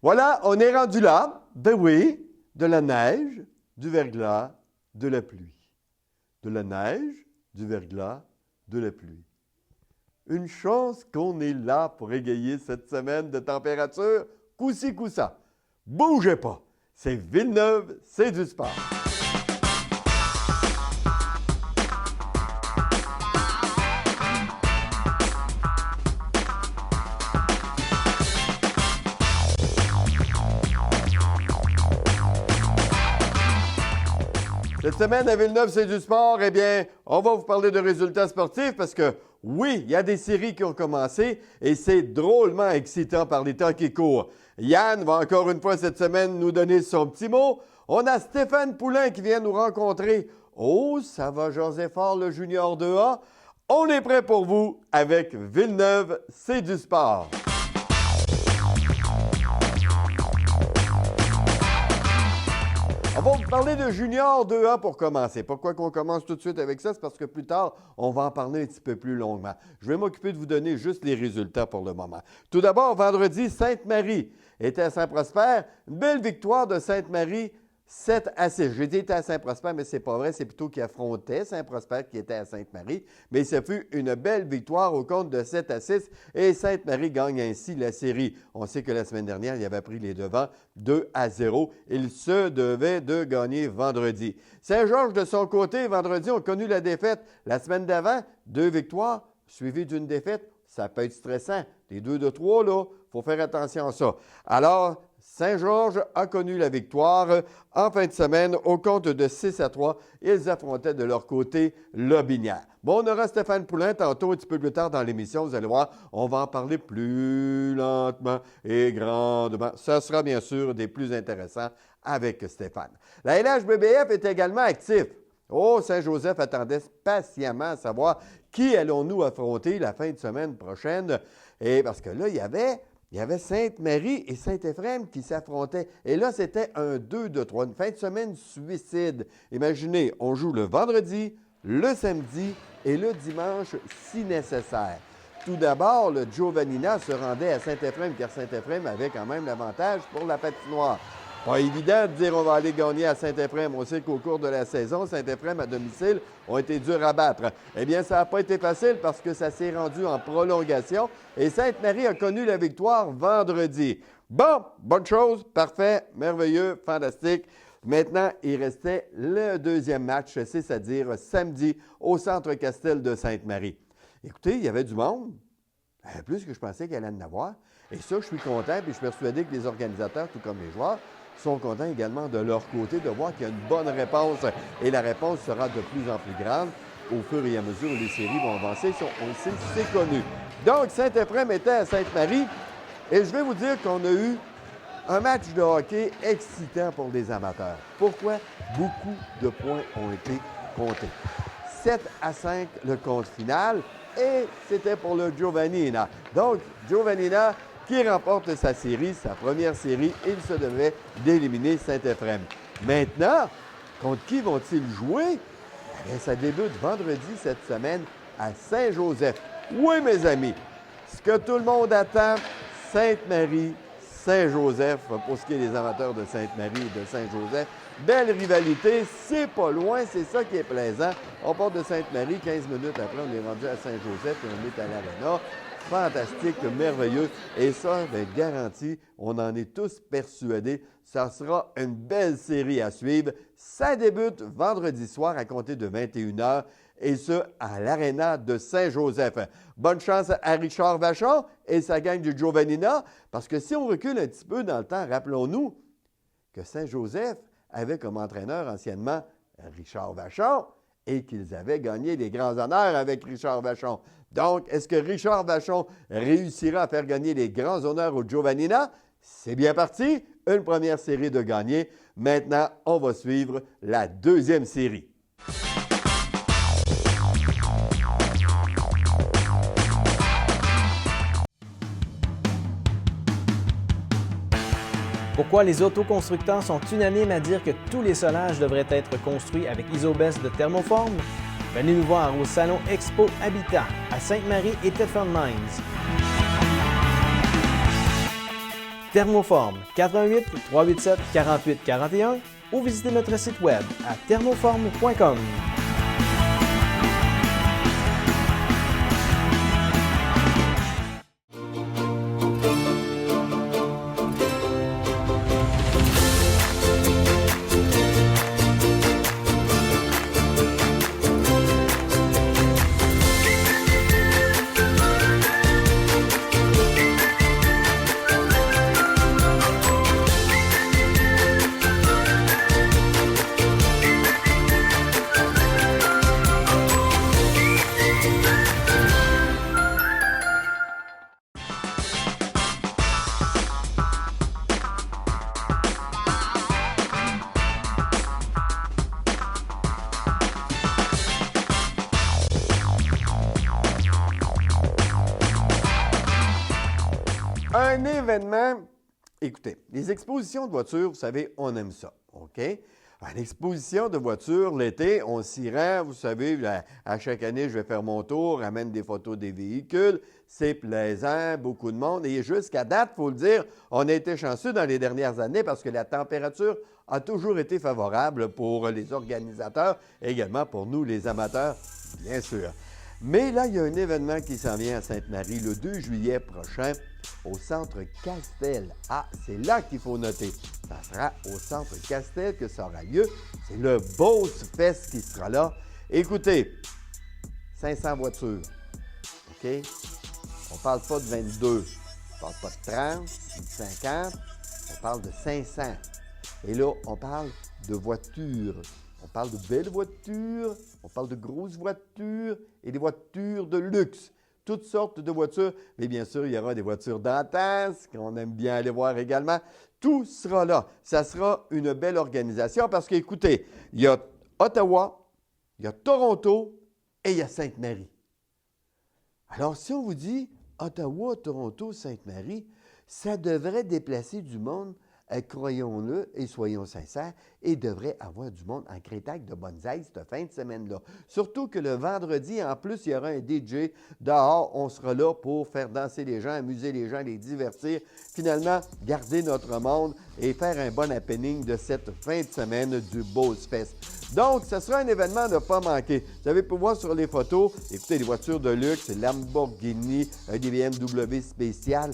Voilà, on est rendu là. Ben oui, de la neige, du verglas, de la pluie. De la neige, du verglas, de la pluie. Une chance qu'on est là pour égayer cette semaine de température, coup-ci, coup-ça. Bougez pas, c'est Villeneuve, c'est du sport. Cette semaine à Villeneuve, c'est du sport. Eh bien, on va vous parler de résultats sportifs parce que, oui, il y a des séries qui ont commencé et c'est drôlement excitant par les temps qui courent. Yann va encore une fois cette semaine nous donner son petit mot. On a Stéphane Poulain qui vient nous rencontrer. Oh, ça va jaser fort le Junior 2A. On est prêt pour vous avec Villeneuve, c'est du sport. On va vous parler de Junior 2A pour commencer. Pourquoi qu'on commence tout de suite avec ça? C'est parce que plus tard, on va en parler un petit peu plus longuement. Je vais m'occuper de vous donner juste les résultats pour le moment. Tout d'abord, vendredi, Sainte-Marie était à Saint-Prosper. Une belle victoire de Sainte-Marie, 7-6. J'ai dit était à Saint-Prosper, mais c'est pas vrai. C'est plutôt qu'il affrontait Saint-Prosper qui était à Sainte-Marie. Mais ce fut une belle victoire au compte de 7-6 et Sainte-Marie gagne ainsi la série. On sait que la semaine dernière, il avait pris les devants 2-0. Il se devait de gagner vendredi. Saint-Georges, de son côté, vendredi, ont connu la défaite. La semaine d'avant, 2 victoires suivies d'une défaite. Ça peut être stressant. Les 2 de 3, là, il faut faire attention à ça. Alors, Saint-Georges a connu la victoire en fin de semaine au compte de 6-3. Ils affrontaient de leur côté Lobinière. Bon, on aura Stéphane Poulain tantôt, un petit peu plus tard dans l'émission. Vous allez voir, on va en parler plus lentement et grandement. Ça sera bien sûr des plus intéressants avec Stéphane. La LHBBF est également active. Oh, Saint-Joseph attendait patiemment à savoir qui allons-nous affronter la fin de semaine prochaine. Et parce que là, il y avait Sainte-Marie et Saint-Éphrem qui s'affrontaient. Et là, c'était un 2 de 3, une fin de semaine suicide. Imaginez, on joue le vendredi, le samedi et le dimanche si nécessaire. Tout d'abord, le Giovannina se rendait à Saint-Éphrem car Saint-Éphrem avait quand même l'avantage pour la patinoire. Pas évident de dire on va aller gagner à Saint-Éphrem. On sait qu'au cours de la saison, Saint-Éphrem à domicile ont été durs à battre. Eh bien, ça n'a pas été facile parce que ça s'est rendu en prolongation et Sainte-Marie a connu la victoire vendredi. Bon, bonne chose, parfait, merveilleux, fantastique. Maintenant, il restait le deuxième match, c'est-à-dire samedi au Centre Castel de Sainte-Marie. Écoutez, il y avait du monde, plus que je pensais qu'il allait en avoir. Et ça, je suis content et je suis persuadé que les organisateurs, tout comme les joueurs, sont contents également de leur côté de voir qu'il y a une bonne réponse. Et la réponse sera de plus en plus grande au fur et à mesure où les séries vont avancer. On le sait, c'est connu. Donc, Saint-Éphrem était à Sainte-Marie. Et je vais vous dire qu'on a eu un match de hockey excitant pour les amateurs. Pourquoi? Beaucoup de points ont été comptés. 7-5 le compte final. Et c'était pour le Giovannina. Donc, Giovannina qui remporte sa série, sa première série, il se devait d'éliminer Saint-Éphrem. Maintenant, contre qui vont-ils jouer? Bien, ça débute vendredi cette semaine à Saint-Joseph. Oui, mes amis, ce que tout le monde attend, Sainte-Marie, Saint-Joseph, pour ce qui est des amateurs de Sainte-Marie et de Saint-Joseph. Belle rivalité, c'est pas loin, c'est ça qui est plaisant. On part de Sainte-Marie, 15 minutes après, on est rendu à Saint-Joseph et on est à l'Arena. Fantastique, merveilleux. Et ça, bien, garanti, on en est tous persuadés. Ça sera une belle série à suivre. Ça débute vendredi soir à compter de 21h et ce, à l'Arena de Saint-Joseph. Bonne chance à Richard Vachon et sa gang du Giovannina, parce que si on recule un petit peu dans le temps, rappelons-nous que Saint-Joseph avait comme entraîneur anciennement Richard Vachon et qu'ils avaient gagné les grands honneurs avec Richard Vachon. Donc, est-ce que Richard Vachon réussira à faire gagner les grands honneurs au Giovannina? C'est bien parti, une première série de gagnés. Maintenant, on va suivre la deuxième série. Pourquoi les autoconstructeurs sont unanimes à dire que tous les solages devraient être construits avec Isobest de thermoforme? Venez nous voir au Salon Expo Habitat à Sainte-Marie et Thetford Mines. Thermoform, 88 387 48 41 ou visitez notre site web à thermoform.com. Un événement, écoutez, les expositions de voitures, vous savez, on aime ça, OK? Une exposition de voitures, l'été, on s'y rend, vous savez, à chaque année, je vais faire mon tour, ramène des photos des véhicules, c'est plaisant, beaucoup de monde. Et jusqu'à date, il faut le dire, on a été chanceux dans les dernières années parce que la température a toujours été favorable pour les organisateurs et également pour nous, les amateurs, bien sûr. Mais là, il y a un événement qui s'en vient à Sainte-Marie le 2 juillet prochain au Centre Castel. Ah, c'est là qu'il faut noter. Ça sera au Centre Castel que ça aura lieu. C'est le Boss Fest qui sera là. Écoutez, 500 voitures, OK? On ne parle pas de 22, on ne parle pas de 30, de 50, on parle de 500. Et là, on parle de voitures. On parle de belles voitures, on parle de grosses voitures et des voitures de luxe. Toutes sortes de voitures, mais bien sûr, il y aura des voitures d'anthès qu'on aime bien aller voir également. Tout sera là. Ça sera une belle organisation parce qu'écoutez, il y a Ottawa, il y a Toronto et il y a Sainte-Marie. Alors, si on vous dit Ottawa, Toronto, Sainte-Marie, ça devrait déplacer du monde. Croyons-le et soyons sincères, et devrait avoir du monde en crétac de bonsaï cette fin de semaine-là. Surtout que le vendredi, en plus, il y aura un DJ dehors. On sera là pour faire danser les gens, amuser les gens, les divertir. Finalement, garder notre monde et faire un bon happening de cette fin de semaine du Boss Fest. Donc, ce sera un événement à ne pas manquer. Vous avez pu voir sur les photos, écoutez, les voitures de luxe, Lamborghini, des BMW spéciales.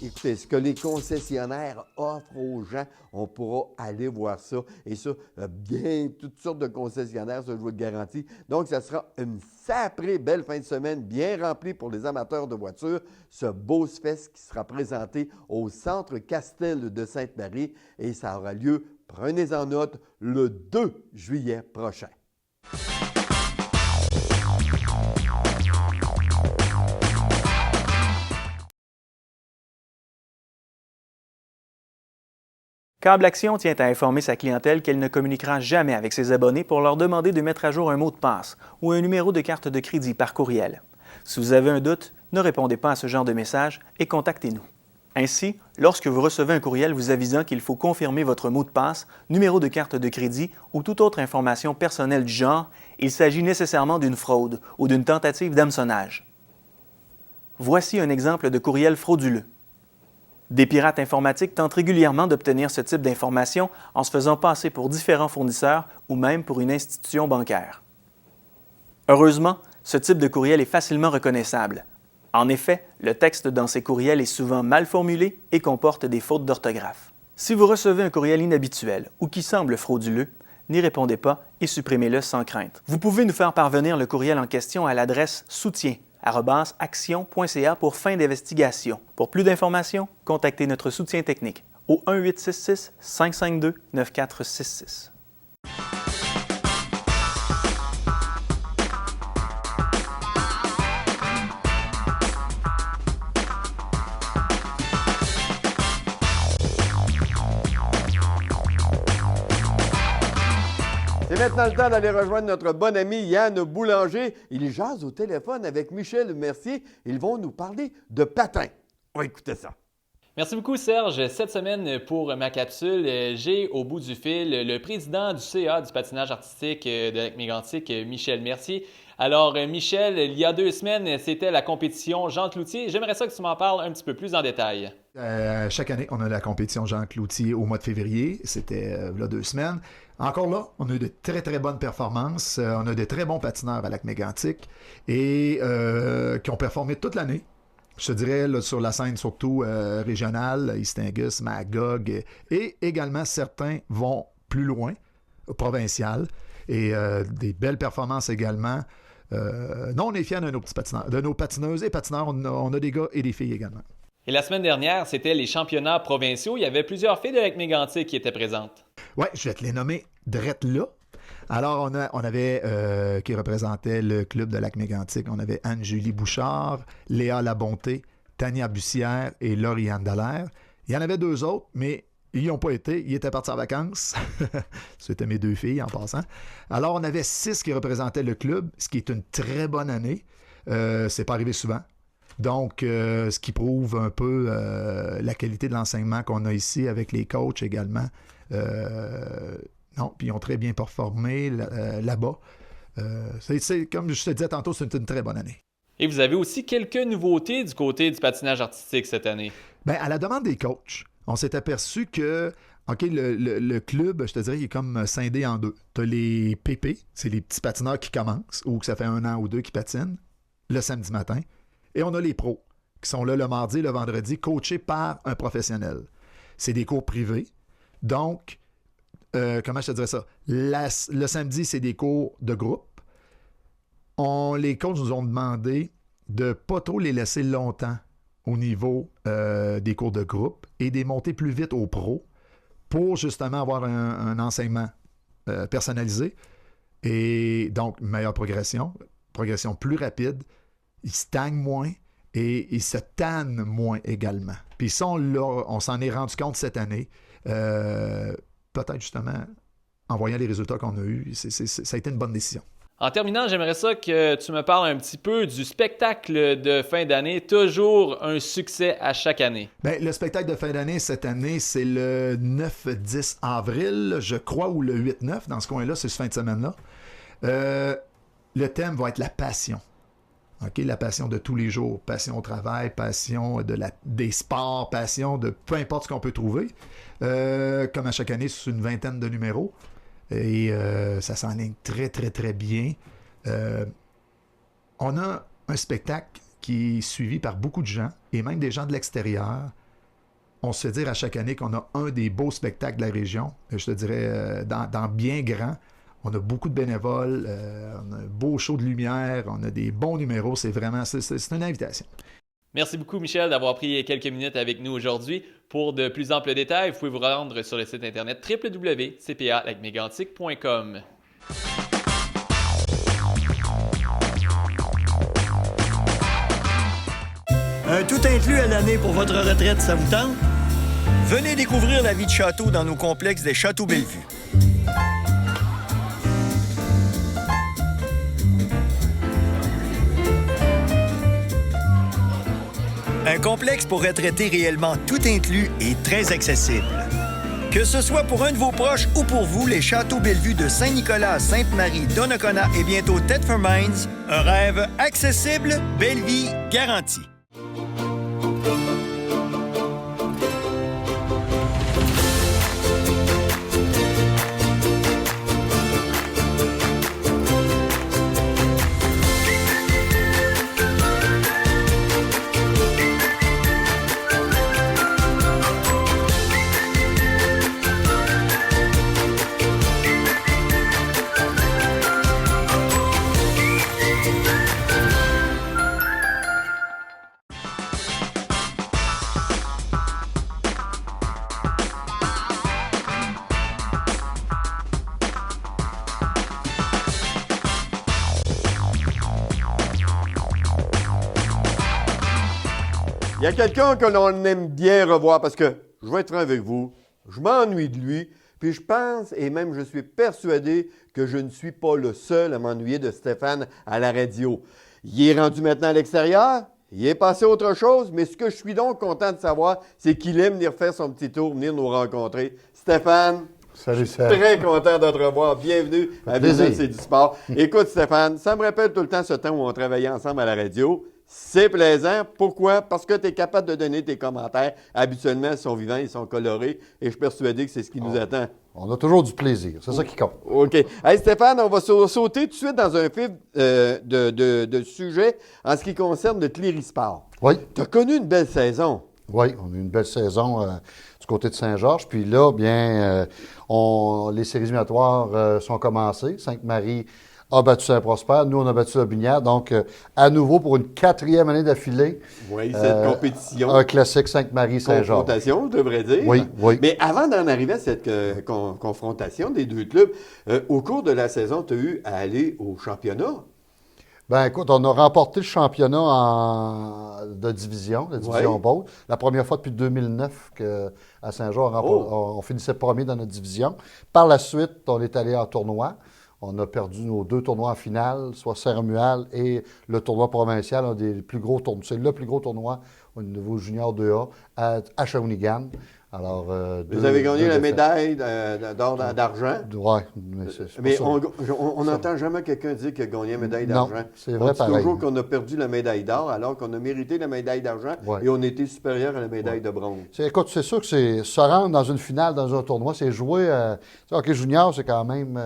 Écoutez, ce que les concessionnaires offrent aux gens, on pourra aller voir ça. Et ça, bien, toutes sortes de concessionnaires, ça je vous le garantis. Donc, ça sera une sacrée belle fin de semaine, bien remplie pour les amateurs de voitures. Ce Boss Fest qui sera présenté au Centre Castel de Sainte-Marie et ça aura lieu, prenez-en note, le 2 juillet prochain. Câble Action tient à informer sa clientèle qu'elle ne communiquera jamais avec ses abonnés pour leur demander de mettre à jour un mot de passe ou un numéro de carte de crédit par courriel. Si vous avez un doute, ne répondez pas à ce genre de message et contactez-nous. Ainsi, lorsque vous recevez un courriel vous avisant qu'il faut confirmer votre mot de passe, numéro de carte de crédit ou toute autre information personnelle du genre, il s'agit nécessairement d'une fraude ou d'une tentative d'hameçonnage. Voici un exemple de courriel frauduleux. Des pirates informatiques tentent régulièrement d'obtenir ce type d'informations en se faisant passer pour différents fournisseurs ou même pour une institution bancaire. Heureusement, ce type de courriel est facilement reconnaissable. En effet, le texte dans ces courriels est souvent mal formulé et comporte des fautes d'orthographe. Si vous recevez un courriel inhabituel ou qui semble frauduleux, n'y répondez pas et supprimez-le sans crainte. Vous pouvez nous faire parvenir le courriel en question à l'adresse soutien@action.ca pour fin d'investigation. Pour plus d'informations, contactez notre soutien technique au 1-866-552-9466. C'est maintenant le temps d'aller rejoindre notre bon ami Yann Boulanger. Il jase au téléphone avec Michel Mercier. Ils vont nous parler de patins. On va écouter ça. Merci beaucoup, Serge. Cette semaine, pour ma capsule, j'ai au bout du fil le président du CA du patinage artistique de Lac-Mégantic, Michel Mercier. Alors, Michel, il y a 2 semaines, c'était la compétition Jean Cloutier. J'aimerais ça que tu m'en parles un petit peu plus en détail. Chaque année, on a la compétition Jean Cloutier au mois de février. C'était là 2 semaines. Encore là, on a eu de très, très bonnes performances. On a de très bons patineurs à Lac-Mégantic et qui ont performé toute l'année. Je te dirais, là, sur la scène surtout régionale, East Angus, Magog, et également certains vont plus loin, provincial, et des belles performances également. Non, on est fiers de nos petits patineurs, de nos patineuses et patineurs. On a des gars et des filles également. Et la semaine dernière, c'était les championnats provinciaux. Il y avait plusieurs filles de Lac-Mégantic qui étaient présentes. Oui, je vais te les nommer drette là. Alors, on avait qui représentait le club de Lac-Mégantic. On avait Anne-Julie Bouchard, Léa Labonté, Tania Bussière et Lauriane Dallaire. Il y en avait 2 autres, mais ils n'y ont pas été. Ils étaient partis en vacances. C'était mes 2 filles en passant. Alors, on avait 6 qui représentaient le club, ce qui est une très bonne année. C'est pas arrivé souvent. Donc, ce qui prouve un peu la qualité de l'enseignement qu'on a ici avec les coachs également. Non, puis ils ont très bien performé là-bas. Comme je te disais tantôt, c'est une très bonne année. Et vous avez aussi quelques nouveautés du côté du patinage artistique cette année. Bien, à la demande des coachs, on s'est aperçu que le club, je te dirais, il est comme scindé en 2. Tu as les PP, c'est les petits patineurs qui commencent ou que ça fait 1 an ou 2 qui patinent le samedi matin. Et on a les pros qui sont là le mardi et le vendredi, coachés par un professionnel. C'est des cours privés. Donc, comment je te dirais ça? Le samedi, c'est des cours de groupe. Les coachs nous ont demandé de ne pas trop les laisser longtemps au niveau des cours de groupe et de les monter plus vite aux pros pour justement avoir un enseignement personnalisé et donc une meilleure progression plus rapide. Ils stagnent moins et ils se tannent moins également. Puis ça, on s'en est rendu compte cette année. Peut-être justement, en voyant les résultats qu'on a eus, ça a été une bonne décision. En terminant, j'aimerais ça que tu me parles un petit peu du spectacle de fin d'année, toujours un succès à chaque année. Bien, le spectacle de fin d'année, cette année, c'est le 9-10 avril, je crois, ou le 8-9, dans ce coin-là, c'est cette fin de semaine-là. Le thème va être la passion. Okay, la passion de tous les jours, passion au travail, passion des sports, passion de peu importe ce qu'on peut trouver. Comme à chaque année, c'est une 20aine de numéros. Et ça s'enligne très, très, très bien. On a un spectacle qui est suivi par beaucoup de gens, et même des gens de l'extérieur. On se fait dire à chaque année qu'on a un des beaux spectacles de la région. Je te dirais, dans bien grand. On a beaucoup de bénévoles, on a un beau show de lumière, on a des bons numéros. C'est une invitation. Merci beaucoup, Michel, d'avoir pris quelques minutes avec nous aujourd'hui. Pour de plus amples détails, vous pouvez vous rendre sur le site internet www.cpa-lacmégantic.com. Un tout inclus à l'année pour votre retraite, ça vous tente? Venez découvrir la vie de château dans nos complexes des Châteaux Bellevue. Un complexe pour retraités réellement tout inclus et très accessible. Que ce soit pour un de vos proches ou pour vous, les Châteaux Bellevue de Saint-Nicolas, Sainte-Marie, Donnacona et bientôt Thetford Mines, un rêve accessible, belle vie garantie. Il y a quelqu'un que l'on aime bien revoir parce que, je vais être franc avec vous, je m'ennuie de lui, puis je pense et même je suis persuadé que je ne suis pas le seul à m'ennuyer de Stéphane à la radio. Il est rendu maintenant à l'extérieur, il est passé à autre chose, mais ce que je suis donc content de savoir, c'est qu'il aime venir faire son petit tour, venir nous rencontrer. Stéphane, Salut, je suis très content de te revoir. Bienvenue à Business et du sport. Écoute, Stéphane, ça me rappelle tout le temps ce temps où on travaillait ensemble à la radio. C'est plaisant. Pourquoi? Parce que tu es capable de donner tes commentaires. Habituellement, ils sont vivants, ils sont colorés. Et je suis persuadé que c'est ce qui nous attend. On a toujours du plaisir. C'est ça qui compte. OK. Hey Stéphane, on va sauter tout de suite dans un fil de sujet en ce qui concerne le Clérisport. Oui. Tu as connu une belle saison. Oui, on a eu une belle saison du côté de Saint-Georges. Puis là, bien, les séries éliminatoires sont commencées. Sainte-Marie a battu Saint-Prosper. Nous, on a battu Lobinière. Donc, à nouveau, pour une 4e année d'affilée, Oui, cette compétition. un classique Sainte-Marie-Saint-Georges. Confrontation, je devrais dire. Oui, oui. Mais avant d'en arriver à cette confrontation des deux clubs, au cours de la saison, tu as eu à aller au championnat. Ben écoute, on a remporté le championnat de division, la division Beauce. La première fois depuis 2009 qu'à Saint-Jean, on finissait premier dans notre division. Par la suite, on est allé en tournoi. On a perdu nos 2 tournois en finale, soit Saint-Romuald et le tournoi provincial, un des plus gros tournois. C'est le plus gros tournoi au niveau junior 2A à Shawinigan. Alors, vous avez gagné la médaille d'or d'argent. Oui, mais on n'entend jamais quelqu'un dire qu'il a gagné la médaille d'argent. Non, c'est vrai, on dit pareil. toujours qu'on a perdu la médaille d'or alors qu'on a mérité la médaille d'argent et on était supérieur à la médaille de bronze. Écoute, c'est sûr que se rendre dans une finale, dans un tournoi, c'est jouer... hockey junior, c'est quand même...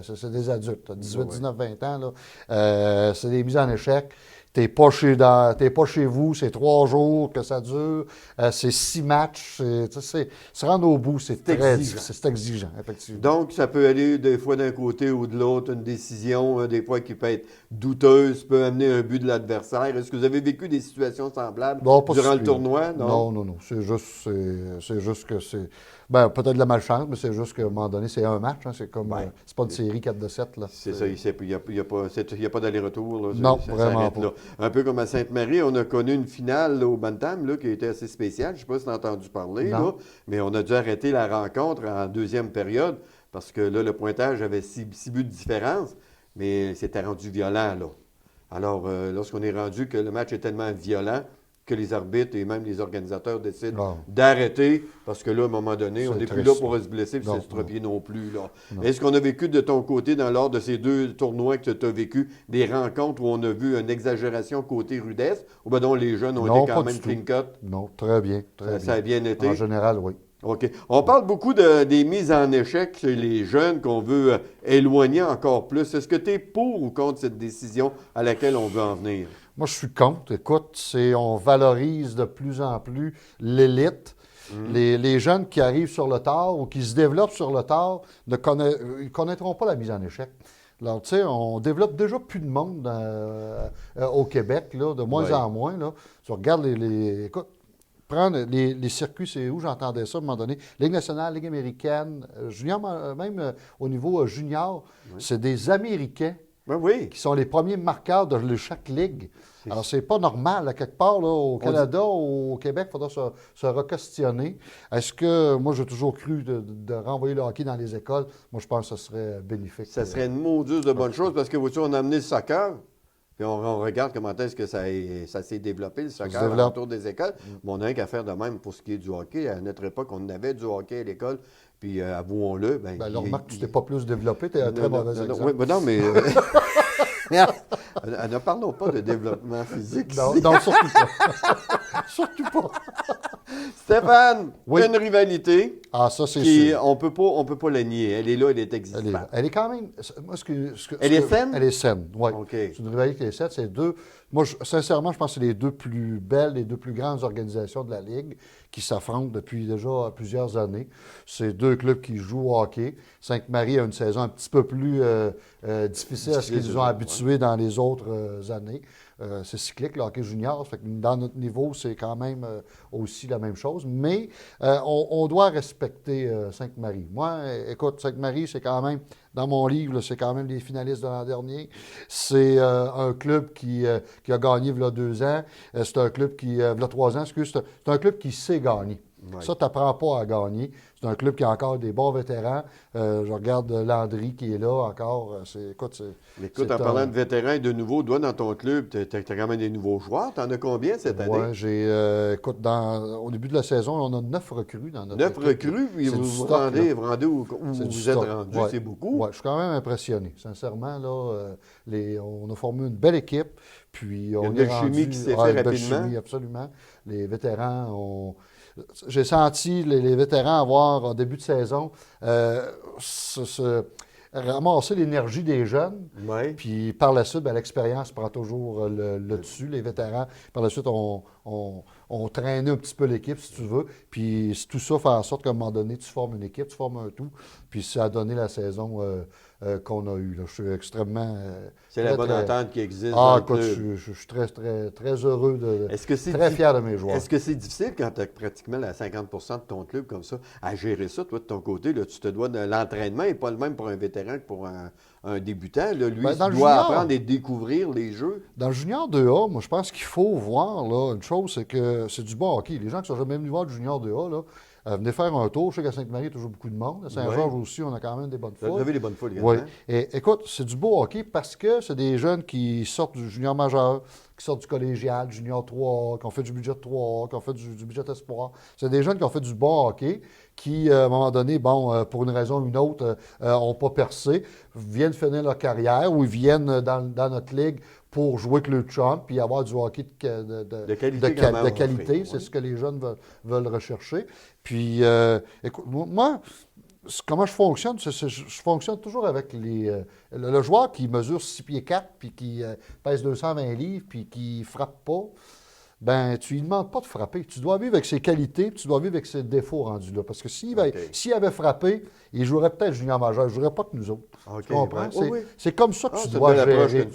c'est des adultes, 18, 19, 20 ans. Là. C'est des mises en échec. T'es pas chez vous, c'est 3 jours que ça dure, c'est 6 matchs, se rendre au bout, c'est exigeant, effectivement. Donc, ça peut aller des fois d'un côté ou de l'autre, une décision, des fois qui peut être douteuse, peut amener un but de l'adversaire. Est-ce que vous avez vécu des situations semblables durant le tournoi? Non. C'est juste que c'est... Ben, peut-être de la malchance, mais c'est juste qu'à un moment donné, c'est un match. Hein, c'est comme... c'est pas une série 4-7. Là. C'est ça, il n'y a pas d'aller-retour. Là, non, vraiment pas. Là. Un peu comme à Sainte-Marie, on a connu une finale là, au Bantam là, qui a été assez spéciale. Je ne sais pas si tu as entendu parler, là, mais on a dû arrêter la rencontre en deuxième période parce que là, le pointage avait 6 buts de différence, mais c'était rendu violent. Là. Alors, lorsqu'on est rendu que le match est tellement violent, que les arbitres et même les organisateurs décident d'arrêter, parce que là, à un moment donné, on n'est plus là pour se blesser et s'estropier non plus. Là. Est-ce qu'on a vécu de ton côté, lors de ces 2 tournois que tu as vécu, des rencontres où on a vu une exagération côté rudesse, ou bien donc les jeunes ont été quand même clean cut? Non, très bien. Ça a bien été? En général, oui. OK. On parle beaucoup des mises en échec chez les jeunes qu'on veut éloigner encore plus. Est-ce que tu es pour ou contre cette décision à laquelle on veut en venir? Moi, je suis contre. Écoute, on valorise de plus en plus l'élite. Les jeunes qui arrivent sur le tard ou qui se développent sur le tard ne connaîtront pas la mise en échec. Alors, tu sais, on développe déjà plus de monde au Québec, là, de moins en moins. Là. Tu regardes écoute, prendre les circuits, c'est où j'entendais ça à un moment donné. Ligue nationale, Ligue américaine, junior, même au niveau junior, c'est des Américains qui sont les premiers marqueurs de chaque ligue. Alors, c'est pas normal. À quelque part, là, au Canada, au Québec, il faudra se re-questionner. Est-ce que, moi, j'ai toujours cru de renvoyer le hockey dans les écoles. Moi, je pense que ce serait bénéfique. Ça serait une mauduse de bonne chose parce que, vous savez, on a amené le soccer. Puis on regarde comment est-ce que ça s'est développé, le soccer, autour des écoles. Mais on n'a rien qu'à faire de même pour ce qui est du hockey. À notre époque, on avait du hockey à l'école. Puis, avouons-le... là, remarque, tu t'es pas plus développé. Tu es un très mauvais exemple. Oui, non, mais... Ne parlons pas de développement physique. Non, surtout pas. Surtout pas. Stéphane, une rivalité. Ah, ça, c'est sûr. On peut pas la nier. Elle est là, elle est existante. Elle est quand même... Moi, elle est saine? Elle est saine, oui. Okay. C'est une rivalité qui est saine. C'est 2... Moi, sincèrement, je pense que c'est les 2 plus belles, les 2 plus grandes organisations de la Ligue qui s'affrontent depuis déjà plusieurs années. C'est 2 clubs qui jouent au hockey. Sainte-Marie a une saison un petit peu plus difficile à ce qu'ils nous ont habitués dans les autres années. C'est cyclique, le hockey junior. Fait que dans notre niveau, c'est quand même aussi la même chose. Mais on doit respecter Sainte-Marie. Moi, écoute, Sainte-Marie, c'est quand même, dans mon livre, c'est quand même les finalistes de l'an dernier. C'est un club qui a gagné il y a 2 ans. C'est un club qui, il y a 3 ans, excuse, c'est un club qui sait gagner. Ouais. Ça, tu n'apprends pas à gagner. C'est un club qui a encore des bons vétérans. Je regarde Landry qui est là encore. Écoute, en parlant de vétérans et de nouveaux, toi, dans ton club, tu as quand même des nouveaux joueurs. Tu en as combien cette année? Oui, écoute, au début de la saison, on a 9 recrues dans notre 9 équipe. recrues, puis C'est vous du vous stock, rendez là. où C'est vous du êtes stock. rendu, Ouais. c'est beaucoup. Ouais, je suis quand même impressionné. Sincèrement, là, on a formé une belle équipe. Puis on une belle chimie qui s'est fait une belle rapidement. chimie, absolument. Les vétérans J'ai senti les vétérans avoir, en début de saison, ramasser l'énergie des jeunes. Oui. Puis par la suite, l'expérience prend toujours le dessus. Les vétérans, par la suite, on traînait un petit peu l'équipe, si tu veux. Puis tout ça fait en sorte qu'à un moment donné, tu formes une équipe, tu formes un tout. Puis ça a donné la saison qu'on a eue. Là. Je suis extrêmement... C'est la bonne très... entente qui existe dans le écoute, club. je suis très, très, très heureux, très fier fier de mes joueurs. Est-ce que c'est difficile quand tu as pratiquement la 50 de ton club comme ça, à gérer ça, toi, de ton côté? Là, tu te dois de l'entraînement n'est pas le même pour un vétéran que pour un débutant. Là. Lui, il doit apprendre et découvrir les jeux. Dans le junior 2A, moi, je pense qu'il faut voir là, une chose, c'est que c'est du bon hockey. Les gens qui sont jamais venus voir du junior 2A, là, venez faire un tour. Je sais qu'à Sainte-Marie, il y a toujours beaucoup de monde. À Saint-Georges aussi, on a quand même des bonnes foules. Vous avez des bonnes foules également. Oui. Et écoute, c'est du beau hockey parce que c'est des jeunes qui sortent du junior majeur, qui sortent du collégial, du junior 3A, qui ont fait du budget 3A, qui ont fait du budget espoir. C'est des jeunes qui ont fait du bon hockey, qui, à un moment donné, pour une raison ou une autre, n'ont pas percé, viennent finir leur carrière ou ils viennent dans notre ligue pour jouer avec le chum puis avoir du hockey de qualité. C'est ce que les jeunes veulent rechercher. Puis, écoute, moi, comment je fonctionne? Je fonctionne toujours avec le joueur qui mesure 6 pieds 4 puis qui pèse 220 livres puis qui ne frappe pas. Ben, tu ne lui demandes pas de frapper. Tu dois vivre avec ses qualités, puis tu dois vivre avec ses défauts rendus là. Parce que s'il avait frappé, il jouerait peut-être junior majeur. Il ne jouerait pas que nous autres. Tu comprends? C'est comme ça que tu dois gérer.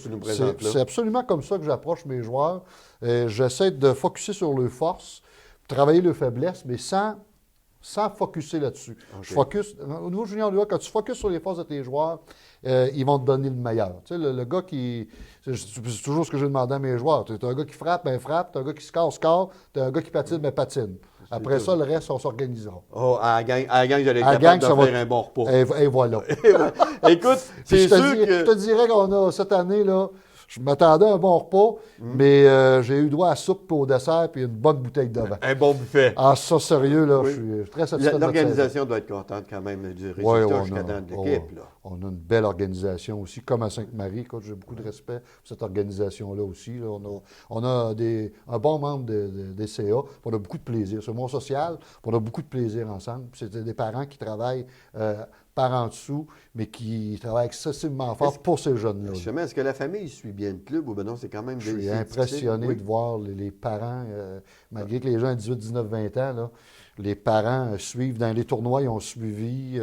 C'est absolument comme ça que j'approche mes joueurs. J'essaie de focusser sur leurs forces, travailler leurs faiblesses, mais sans focusser là-dessus. Je focus, au niveau junior 2A, quand tu focuses sur les forces de tes joueurs, ils vont te donner le meilleur. Tu sais, le gars qui... C'est toujours ce que je demande à mes joueurs. Tu as un gars qui frappe, frappe. Tu as un gars qui score. Tu as un gars qui patine, patine. Après ça, le reste, on s'organisera. À la gang, j'allais être capable de faire un bon repos. Et voilà. Écoute, c'est sûr que... Je te dirais qu'on a, cette année, là, je m'attendais à un bon repas, mais j'ai eu droit à soupe au dessert puis une bonne bouteille de vin. Un bon buffet. Ah, ça, sérieux, là, je suis très satisfait. L'organisation doit être contente quand même du résultat jusqu'à dans l'équipe. On a une belle organisation aussi, comme à Sainte-Marie. J'ai beaucoup de respect pour cette organisation-là aussi. Là. On a un bon membre des CA. On a beaucoup de plaisir. C'est un monde social. On a beaucoup de plaisir ensemble. C'est des parents qui travaillent par en dessous, mais qui travaillent excessivement fort pour ces jeunes-là. Justement, est-ce que la famille suit bien le club ou bien non, c'est quand même... Je suis impressionné de voir les parents, malgré que les gens ont 18, 19, 20 ans, là, les parents suivent dans les tournois, ils ont suivi.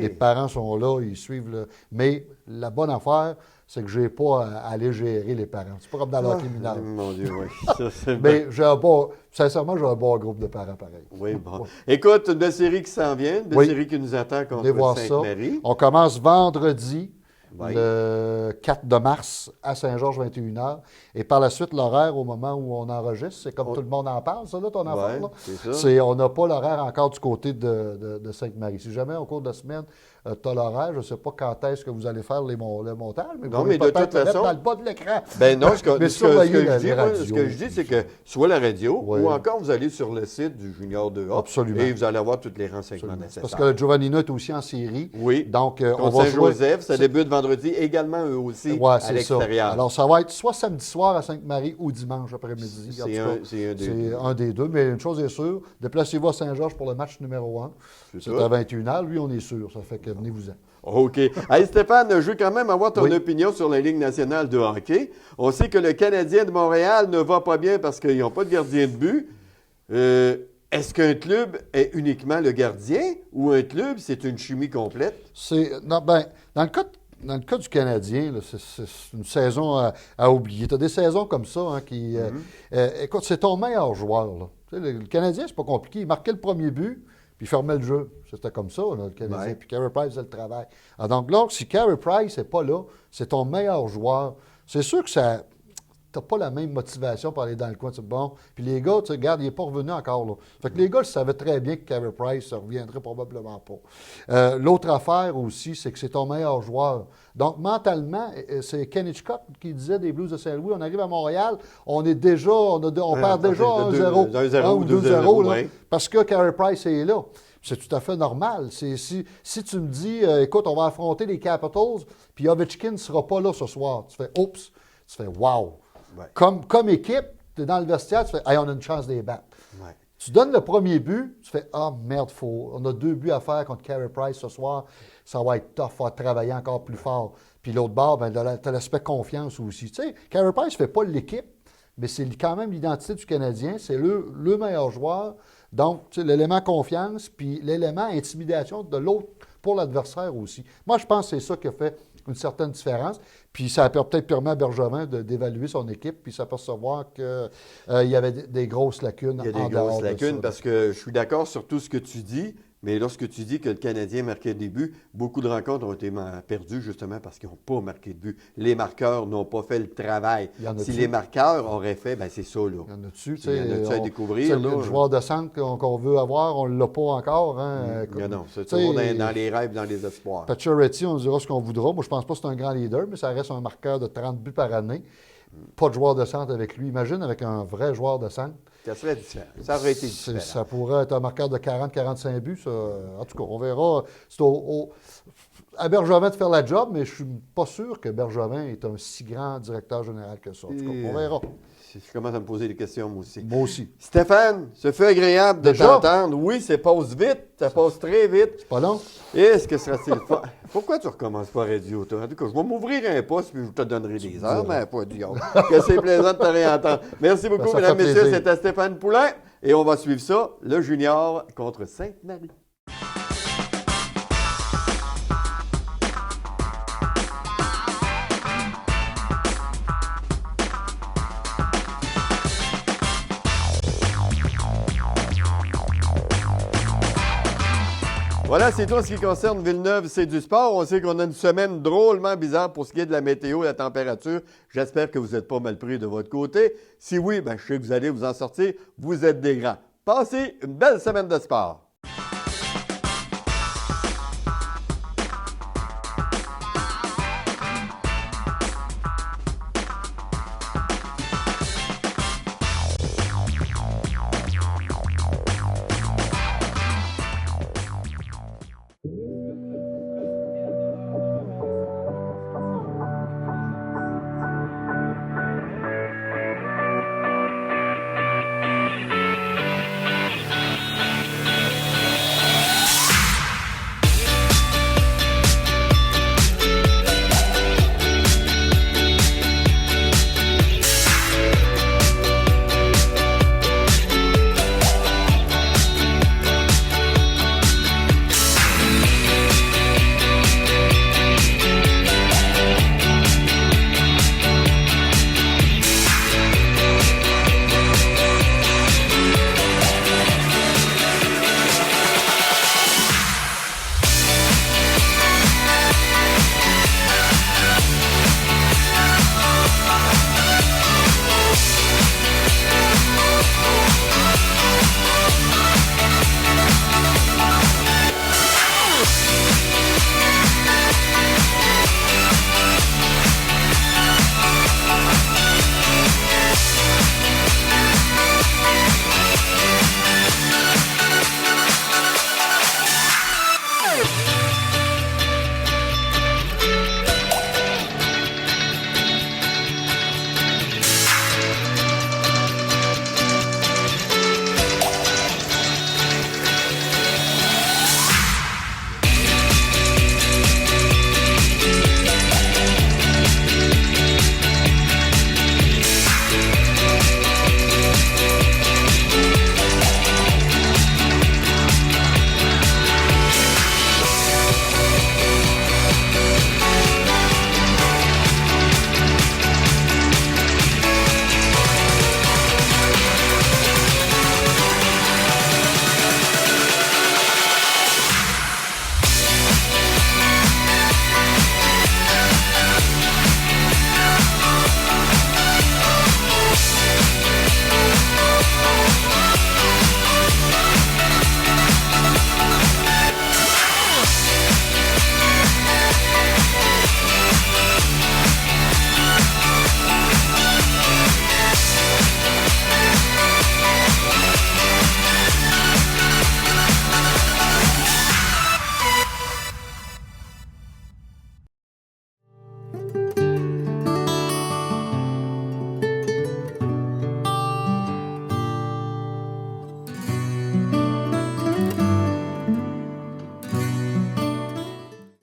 Les parents sont là, ils suivent. Mais la bonne affaire, c'est que je n'ai pas à aller gérer les parents. C'est pas comme dans l'hockey mineur. Mon Dieu, oui. Mais sincèrement, j'ai un bon groupe de parents pareil. Oui, bon. Écoute, une belle série qui s'en vient, une belle série qui nous attend contre Sainte-Marie. On commence vendredi. Le 4 de mars à Saint-Georges, 21h. Et par la suite, l'horaire au moment où on enregistre, c'est comme tout le monde en parle, ça, là, ton affaire. Là. C'est ça. On n'a pas l'horaire encore du côté de Sainte-Marie. Si jamais, au cours de la semaine, tu as l'horaire, je ne sais pas quand est-ce que vous allez faire le montage, mais vous mais de toute façon, dans le bas de l'écran. Ben non, ce que je dis, radio. c'est que soit la radio, ou encore vous allez sur le site du Junior 2A. Absolument. Et vous allez avoir tous les renseignements nécessaires. Parce que le Giovannino est aussi en série. Oui. Donc, on va Saint-Joseph, ça débute vendredi, également eux aussi, à l'extérieur. Alors, ça va être soit samedi soir à Sainte-Marie ou dimanche après-midi. C'est un des deux. Mais une chose est sûre, déplacez-vous à Saint-Georges pour le match numéro 1. C'est à 21h. Lui, on est sûr. Ça fait que venez-vous-en. OK. Hey Stéphane, je veux quand même avoir ton opinion sur la Ligue nationale de hockey. On sait que le Canadien de Montréal ne va pas bien parce qu'ils n'ont pas de gardien de but. Est-ce qu'un club est uniquement le gardien ou un club, c'est une chimie complète? Dans le cas du Canadien, là, c'est une saison à oublier. Tu as des saisons comme ça qui... écoute, c'est ton meilleur joueur. Là. Tu sais, le Canadien, c'est pas compliqué. Il marquait le premier but, puis il fermait le jeu. C'était comme ça, là, le Canadien. Puis Carey Price faisait le travail. Alors, donc là, si Carey Price n'est pas là, c'est ton meilleur joueur. C'est sûr que ça... t'as pas la même motivation pour aller dans le coin. Tu dis, bon, puis les gars, tu sais, regarde, il n'est pas revenu encore. Là. Fait que les gars, ils savaient très bien que Carey Price ne reviendrait probablement pas. L'autre affaire aussi, c'est que c'est ton meilleur joueur. Donc, mentalement, c'est Kenny Scott qui disait des Blues de Saint-Louis, on arrive à Montréal, on perd déjà 1-0. 1-0 ou 2-0, 2-0, oui. parce que Carey Price est là. C'est tout à fait normal. Si tu me dis, écoute, on va affronter les Capitals, puis Ovechkin ne sera pas là ce soir, tu fais, oups, tu fais, wow. Ouais. Comme équipe, tu es dans le vestiaire, tu fais, hey, on a une chance de les battre. Ouais. Tu donnes le premier but, tu fais, ah merde, on a 2 buts à faire contre Carey Price ce soir, ça va être tough, il va travailler encore plus fort. Puis l'autre bord, ben, tu as l'aspect confiance aussi. Tu sais, Carey Price ne fait pas l'équipe, mais c'est quand même l'identité du Canadien, c'est le meilleur joueur. Donc, tu sais, l'élément confiance, puis l'élément intimidation de l'autre pour l'adversaire aussi. Moi, je pense que c'est ça qui a fait une certaine différence. Puis ça a peut-être permis à Bergevin d'évaluer son équipe puis s'apercevoir qu'il y avait des grosses lacunes. Il y a des grosses lacunes parce que je suis d'accord sur tout ce que tu dis, mais lorsque tu dis que le Canadien marquait des buts, beaucoup de rencontres ont été perdues justement parce qu'ils n'ont pas marqué de but. Les marqueurs n'ont pas fait le travail. Si les marqueurs auraient fait, bien c'est ça, là. Il y en a-tu, tu Il y en a-tu à découvrir, là? Le joueur de centre qu'on veut avoir, on ne l'a pas encore. Hein, non, c'est toujours dans les rêves, dans les espoirs. Pacioretty, on dira ce qu'on voudra. Moi, je pense pas que c'est un grand leader, mais ça reste un marqueur de 30 buts par année. Pas de joueur de centre avec lui. Imagine avec un vrai joueur de centre. Ça serait différent. Ça aurait été différent. Ça pourrait être un marqueur de 40-45 buts. Ça. En tout cas, on verra. C'est à Bergevin de faire la job, mais je suis pas sûr que Bergevin est un si grand directeur général que ça. En tout cas, on verra. Je commence à me poser des questions, moi aussi. Moi aussi. Stéphane, ce fut agréable de Déjà? t'entendre. Oui, ça passe vite, ça passe très vite. C'est pas long? Est-ce que sera-t-il fun? Pourquoi tu recommences pas radio, toi? En tout cas, je vais m'ouvrir un poste puis je te donnerai des heures, mais pas du tout. Que c'est plaisant de te réentendre. Merci beaucoup, Ça mesdames, fait messieurs. plaisir. C'était Stéphane Poulain. Et on va suivre ça, le junior contre Sainte-Marie. Voilà, c'est tout en ce qui concerne Villeneuve, c'est du sport. On sait qu'on a une semaine drôlement bizarre pour ce qui est de la météo et la température. J'espère que vous n'êtes pas mal pris de votre côté. Si oui, je sais que vous allez vous en sortir. Vous êtes des grands. Passez une belle semaine de sport.